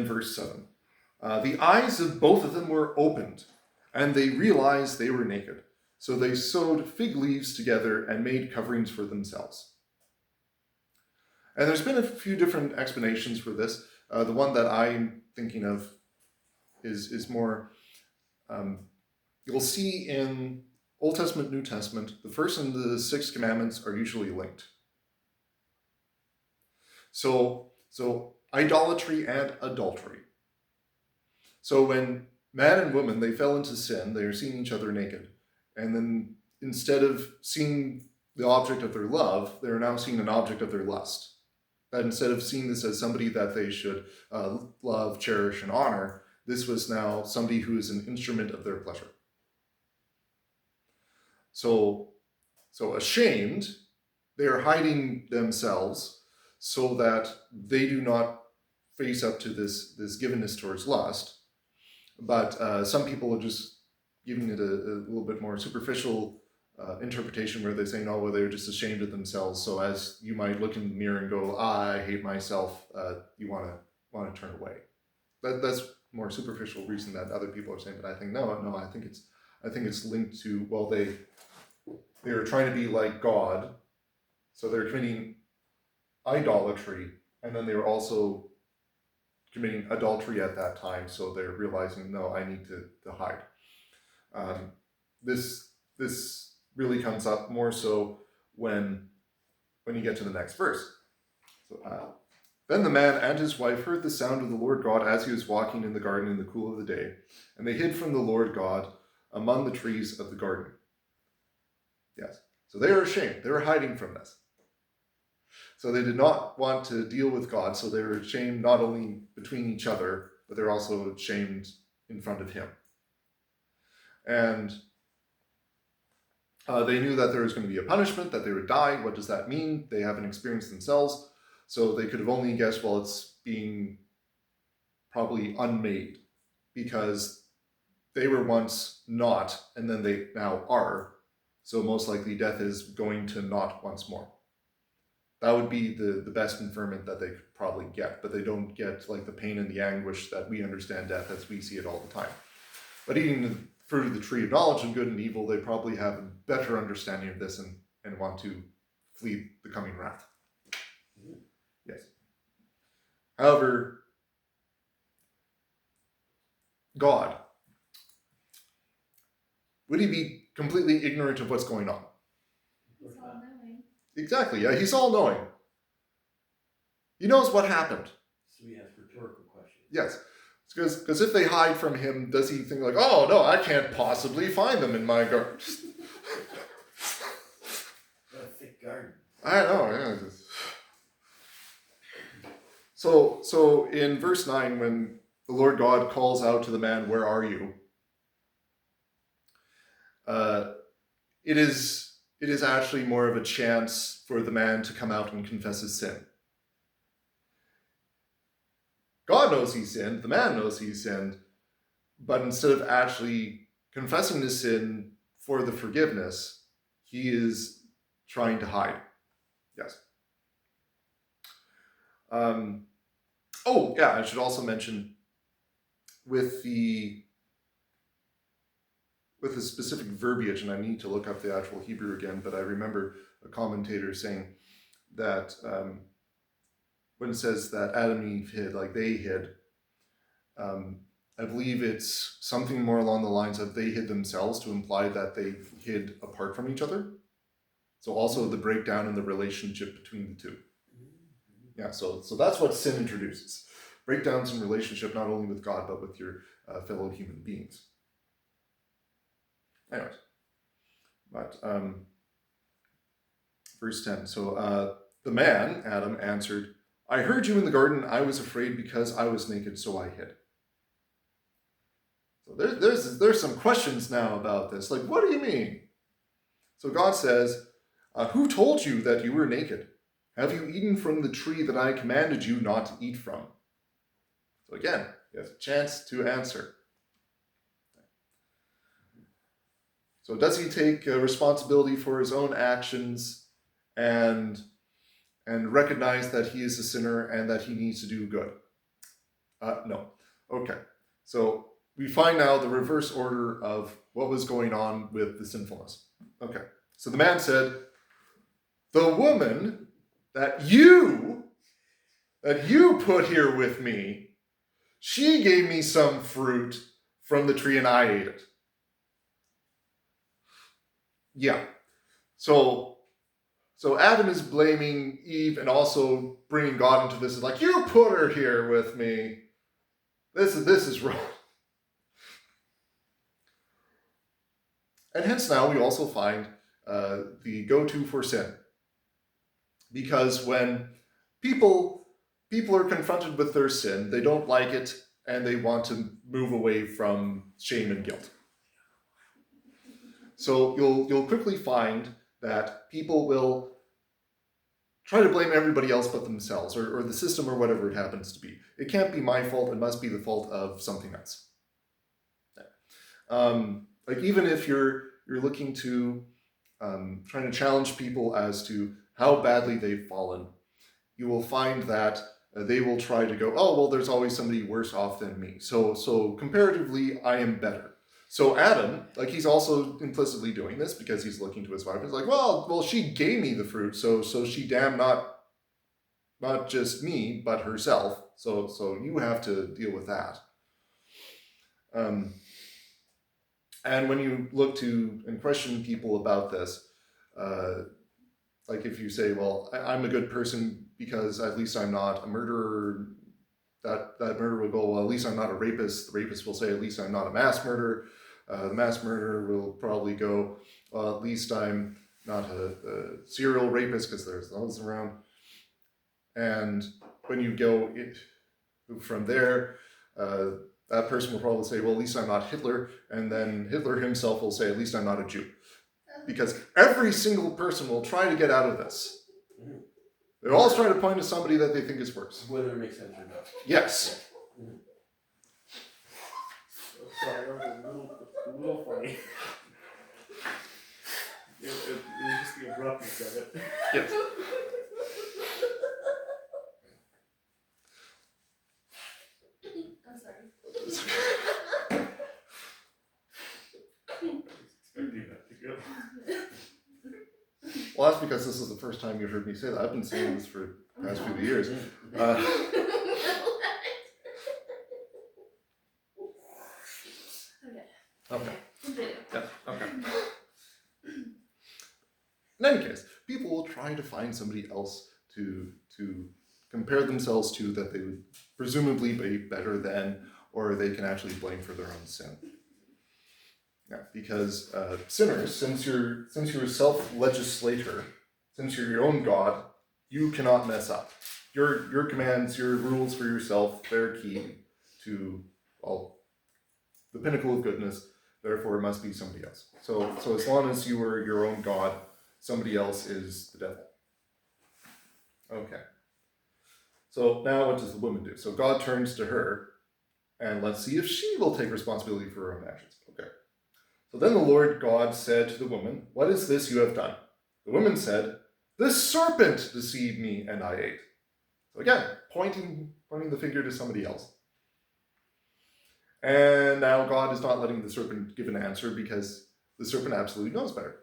in verse 7. The eyes of both of them were opened, and they realized they were naked. So they sewed fig leaves together and made coverings for themselves. And there's been a few different explanations for this. The one that I'm thinking of is more, you'll see in Old Testament, New Testament, the first and the sixth commandments are usually linked. So idolatry and adultery. So when man and woman, they fell into sin, they are seeing each other naked. And then instead of seeing the object of their love, they're now seeing an object of their lust. That instead of seeing this as somebody that they should love, cherish, and honor, this was now somebody who is an instrument of their pleasure. So ashamed, they are hiding themselves so that they do not face up to this givenness towards lust. But some people are just giving it a little bit more superficial interpretation where they say, no, well, they're just ashamed of themselves. So as you might look in the mirror and go, I hate myself, you want to turn away. That's more superficial reason that other people are saying. But I think no, I think it's linked to, well, they are trying to be like God, so they're committing idolatry, and then they were also committing adultery at that time, so they're realizing, no, I need to hide. This really comes up more so when you get to the next verse. So, then the man and his wife heard the sound of the Lord God as he was walking in the garden in the cool of the day, and they hid from the Lord God among the trees of the garden. Yes, so they were ashamed. They were hiding from this. So they did not want to deal with God, so they were ashamed not only between each other, but they're also ashamed in front of him. And they knew that there was going to be a punishment, that they would die. What does that mean? They haven't experienced themselves, so they could have only guessed, well, it's being probably unmade, because they were once not, and then they now are. So most likely death is going to not once more. That would be the best inferment that they could probably get, but they don't get like the pain and the anguish that we understand death as we see it all the time. But eating the fruit of the tree of knowledge of good and evil, they probably have a better understanding of this and want to flee the coming wrath. Yes. However, God, would he be completely ignorant of what's going on? He's all-knowing. Exactly, yeah, he's all-knowing. He knows what happened. So we ask rhetorical questions. Yes, because if they hide from him, does he think like, oh, no, I can't possibly find them in my garden? What a thick garden. I know, yeah. So in verse 9, when the Lord God calls out to the man, where are you? It is actually more of a chance for the man to come out and confess his sin. God knows he sinned, the man knows he sinned, but instead of actually confessing his sin for the forgiveness, he is trying to hide. Yes. I should also mention with the specific verbiage, and I need to look up the actual Hebrew again, but I remember a commentator saying that when it says that Adam and Eve hid, like they hid, I believe it's something more along the lines of they hid themselves, to imply that they hid apart from each other. So also the breakdown in the relationship between the two. Yeah, so that's what sin introduces. Breakdowns in relationship, not only with God, but with your fellow human beings. Anyways, but verse 10. So the man, Adam, answered, I heard you in the garden. I was afraid because I was naked, so I hid. So there's some questions now about this. Like, what do you mean? So God says, who told you that you were naked? Have you eaten from the tree that I commanded you not to eat from? So again, he has a chance to answer. So does he take responsibility for his own actions and recognize that he is a sinner and that he needs to do good? No. Okay. So we find now the reverse order of what was going on with the sinfulness. Okay. So the man said, the woman that you put here with me, she gave me some fruit from the tree and I ate it. Yeah. So Adam is blaming Eve and also bringing God into this. Is like, you put her here with me. This is wrong. And hence now we also find the go-to for sin. Because when people are confronted with their sin, they don't like it and they want to move away from shame and guilt. So you'll quickly find that people will try to blame everybody else but themselves, or the system, or whatever it happens to be. It can't be my fault, it must be the fault of something else. Like even if you're looking to trying to challenge people as to how badly they've fallen, you will find that they will try to go, oh, well, there's always somebody worse off than me. So comparatively, I am better. So Adam, like he's also implicitly doing this because he's looking to his wife. He's like, well, she gave me the fruit, so she damn not just me, but herself. So you have to deal with that. And when you look to and question people about this, like if you say, well, I'm a good person because at least I'm not a murderer, that murderer will go, well, at least I'm not a rapist. The rapist will say, at least I'm not a mass murderer. The mass murderer will probably go, well, at least I'm not a serial rapist because there's those around. And when you go from there, that person will probably say, well, at least I'm not Hitler. And then Hitler himself will say, at least I'm not a Jew. Because every single person will try to get out of this. They're always trying to point to somebody that they think is worse. Whether it makes sense or not. Yes. Sorry, that was a little funny. It was just the abruptness of it. Yes. I'm sorry. Expecting that to go. Well, that's because this is the first time you heard me say that. I've been saying this for the past few years. Okay. Yeah, okay. In any case, people will try to find somebody else to compare themselves to that they would presumably be better than, or they can actually blame for their own sin. Yeah, because sinners, since you're a self-legislator, since you're your own God, you cannot mess up. Your commands, your rules for yourself, they're key to, well, the pinnacle of goodness. Therefore, it must be somebody else. So as long as you are your own God, somebody else is the devil. Okay. So now what does the woman do? So God turns to her, and let's see if she will take responsibility for her own actions. Okay. So then the Lord God said to the woman, what is this you have done? The woman said, the serpent deceived me, and I ate. So again, pointing the finger to somebody else. And now God is not letting the serpent give an answer because the serpent absolutely knows better.